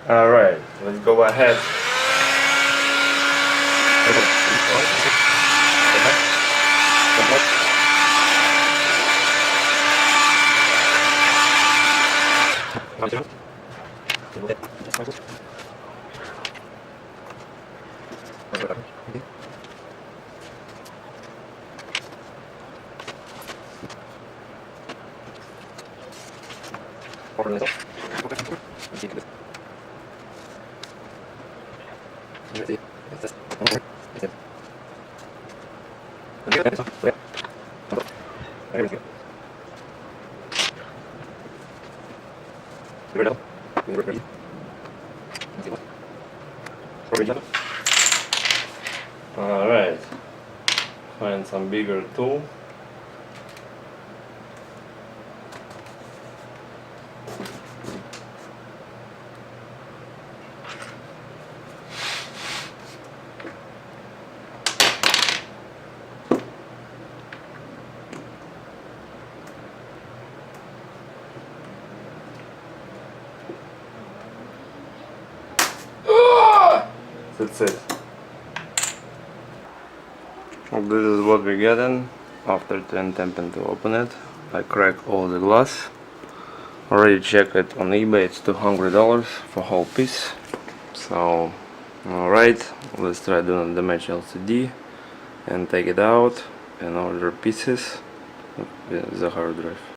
Alright, let's go ahead. Alright, find some bigger tool. That's it. Well, this is what we're getting after attempting to open it. I cracked all the glass. Already checked it on eBay, it's $200 for whole piece. So, alright, let's try doing the match LCD and take it out and order pieces with the hard drive.